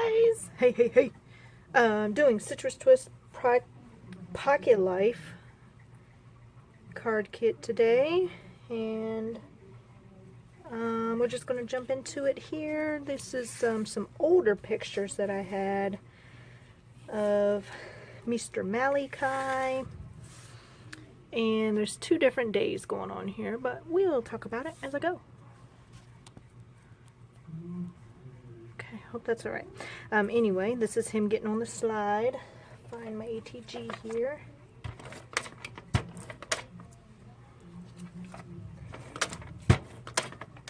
guys! Hey! I'm doing Citrus Twist Pocket Life card kit today, and we're just going to jump into it here. This is some older pictures that I had of Mr. Malachi, and there's two different days going on here, but we'll talk about it as I go. Okay, hope that's alright. Anyway, this is him getting on the slide. Find my ATG here.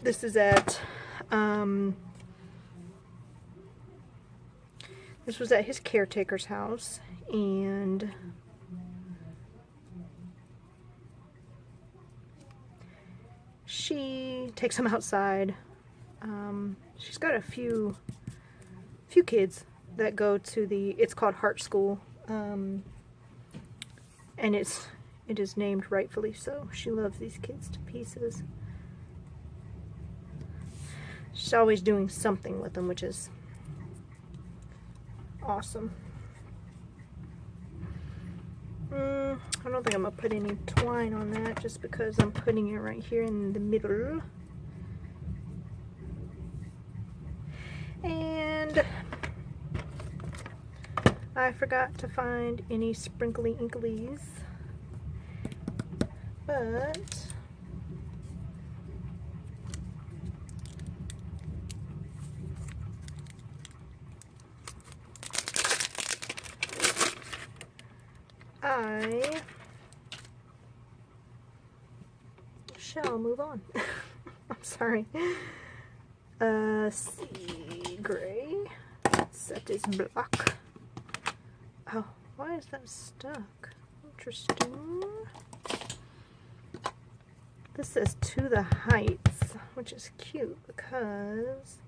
This is at, this was at his caretaker's house, and she takes him outside. She's got a few kids that go to it's called Heart School, and it is named rightfully so. She loves these kids to pieces. She's always doing something with them, which is awesome. I don't think I'm going to put any twine on that just because I'm putting it right here in the middle. And I forgot to find any sprinkly inklies, but I shall move on. I'm sorry. Sea gray. Set is block. Oh, why is that stuck? Interesting. This says to the heights, which is cute because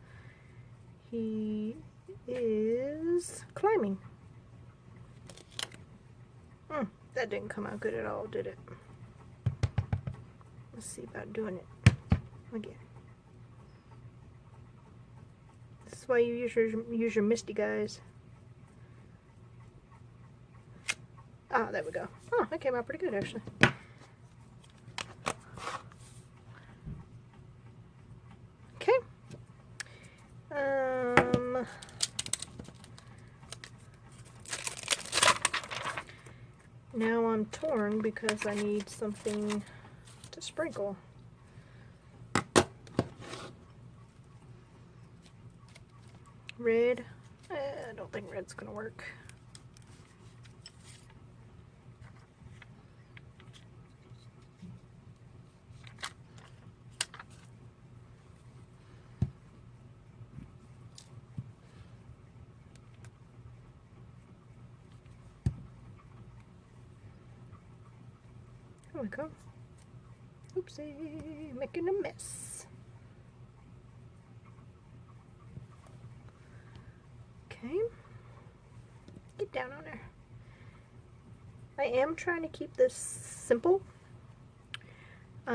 he is climbing. That didn't come out good at all, did it? Let's see about doing it again. This is why you use your Misty guys. Ah, there we go. Oh, that came out pretty good actually. Okay. Now I'm torn because I need something to sprinkle. Red? I don't think red's gonna work. There we go. Oopsie, making a mess. Okay, get down on there. I am trying to keep this simple. So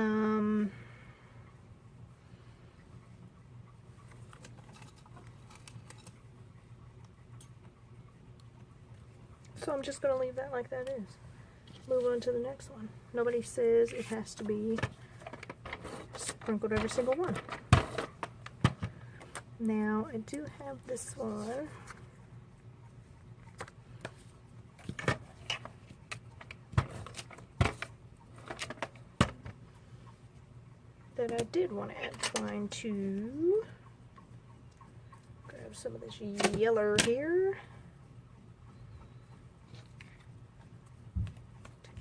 I'm just going to leave that like that is. Move on to the next one. Nobody says it has to be sprinkled every single one. Now I do have this one that I did want to add twine to. Grab some of this yellow here.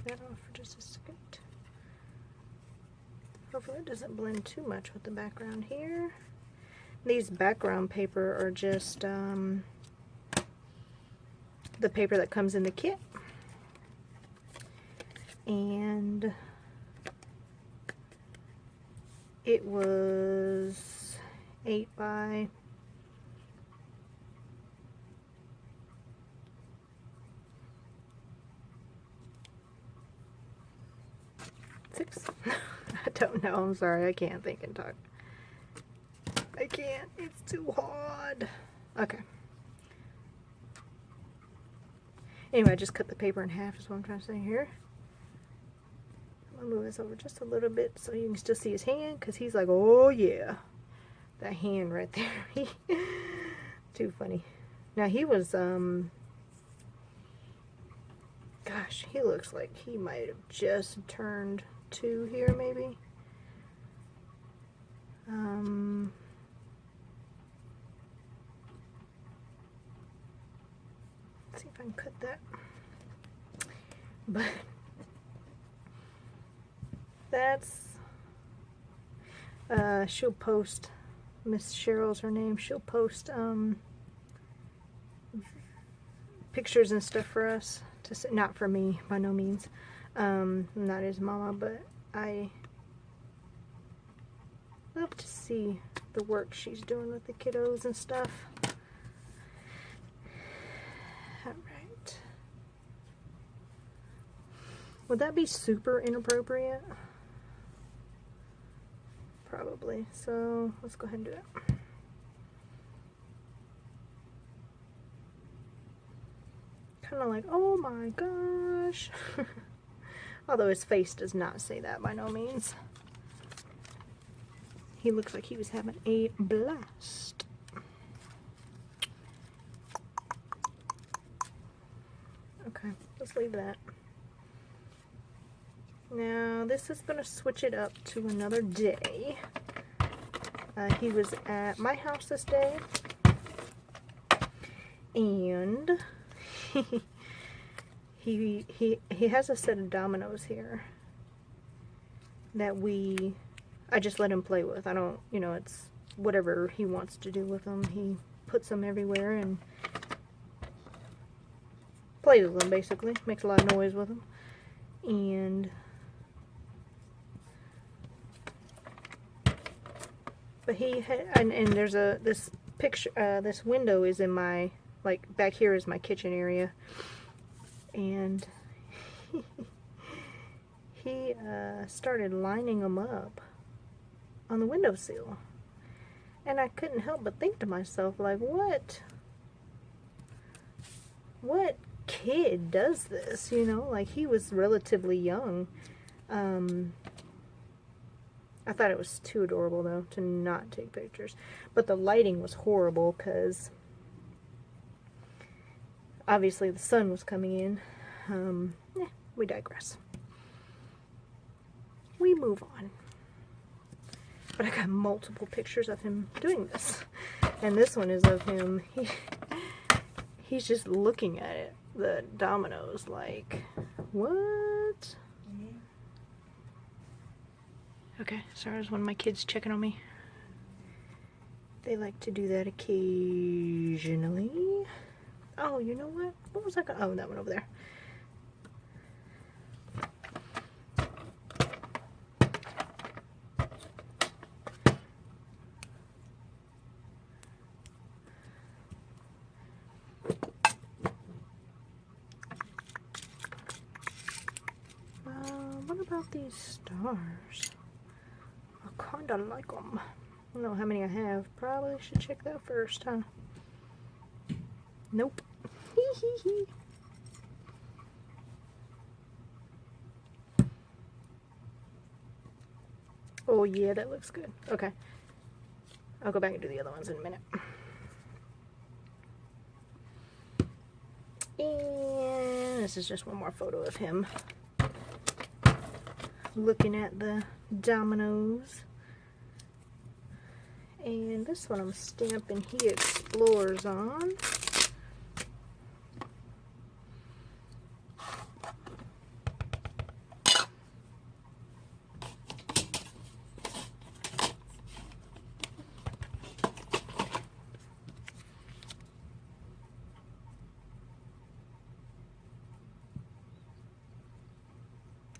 That off for just a second. Hopefully it doesn't blend too much with the background here. These background paper are just the paper that comes in the kit, and it was 8 by 6. I don't know. I'm sorry. I can't think and talk. I can't. It's too hard. Okay. Anyway, I just cut the paper in half is what I'm trying to say here. I'll move this over just a little bit so you can still see his hand, because he's like, oh yeah. That hand right there. Too funny. Now he was, gosh, he looks like he might have just turned 2 here, maybe. Let's see if I can cut that. But that's, she'll post, Miss Cheryl's her name, she'll post, pictures and stuff for us, not for me, by no means. I'm not his mama, but I love to see the work she's doing with the kiddos and stuff. Alright. Would that be super inappropriate? Probably. So let's go ahead and do it. Kind of like, oh my gosh. Although his face does not say that by no means. He looks like he was having a blast. Okay, let's leave that. Now this is going to switch it up to another day. He was at my house this day, and he has a set of dominoes here that I just let him play with. I don't, you know, it's whatever he wants to do with them. He puts them everywhere and plays with them, basically. Makes a lot of noise with them. But he had, and there's this picture, this window is in my, like, back here is my kitchen area. And he started lining them up on the windowsill. And I couldn't help but think to myself, like, what kid does this, you know? Like, he was relatively young. I thought it was too adorable, though, to not take pictures. But the lighting was horrible, because obviously the sun was coming in. We digress. We move on. But I got multiple pictures of him doing this. And this one is of him. He's just looking at it, the dominoes, like, what? Okay, sorry, there's one of my kids checking on me. They like to do that occasionally. Oh, you know what? What was I going to... Oh, that one over there. What about these stars? I kinda like them. I don't know how many I have. Probably should check that first, huh? Nope. Oh yeah, that looks good. Okay. I'll go back and do the other ones in a minute. And this is just one more photo of him looking at the dominoes. And this one I'm stamping He Explores on.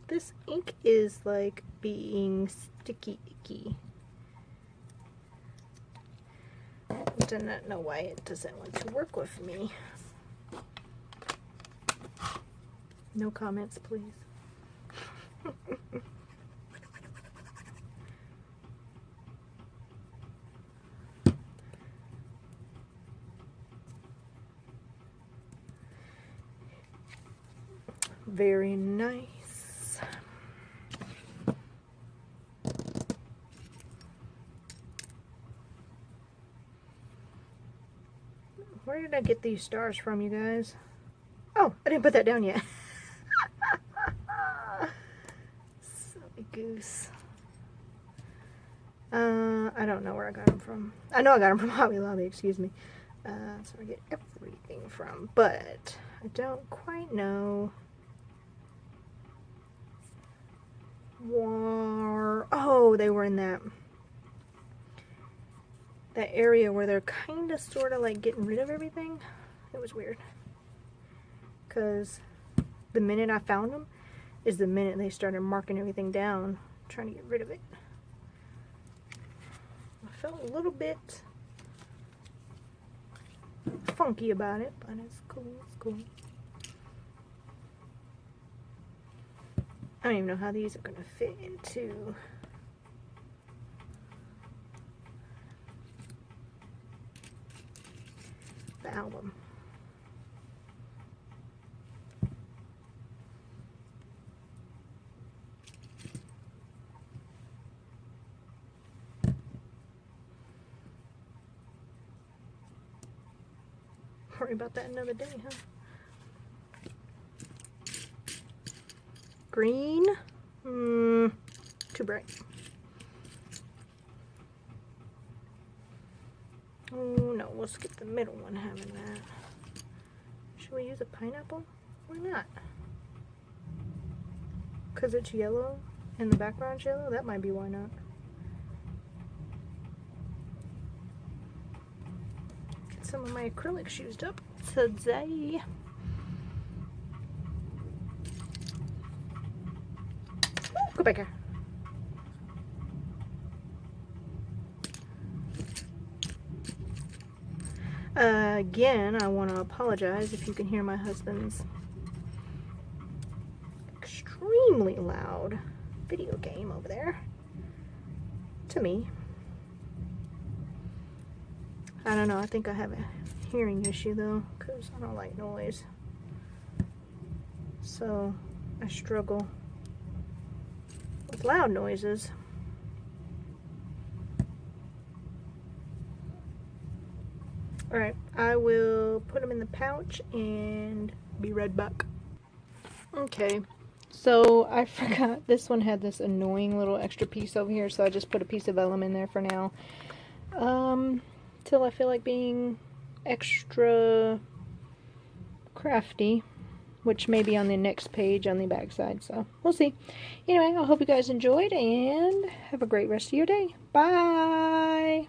This ink is like being sticky icky. I do not know why it doesn't want to work with me. No comments, please. Very nice. Where did I get these stars from, you guys? Oh, I didn't put that down yet. Silly goose. I don't know where I got them from. I know I got them from Hobby Lobby, excuse me. That's where I get everything from, but I don't quite know where. Oh, they were in that area where they're kind of sort of like getting rid of everything. It was weird, because the minute I found them is the minute they started marking everything down, trying to get rid of it. I felt a little bit funky about it, but it's cool. It's cool. I don't even know how these are going to fit into the album. Worry about that another day, huh? Green? Too bright. Oh no, we'll skip the middle one having that. Should we use a pineapple? Why not? Because it's yellow and the background's yellow? That might be why not. Get some of my acrylics used up today. Go back here. Again, I want to apologize if you can hear my husband's extremely loud video game over there. To me. I don't know, I think I have a hearing issue though, because I don't like noise. So, I struggle with loud noises. Alright, I will put them in the pouch and be right back. Okay, so I forgot this one had this annoying little extra piece over here, so I just put a piece of vellum in there for now. Till I feel like being extra crafty, which may be on the next page on the back side, so we'll see. Anyway, I hope you guys enjoyed and have a great rest of your day. Bye!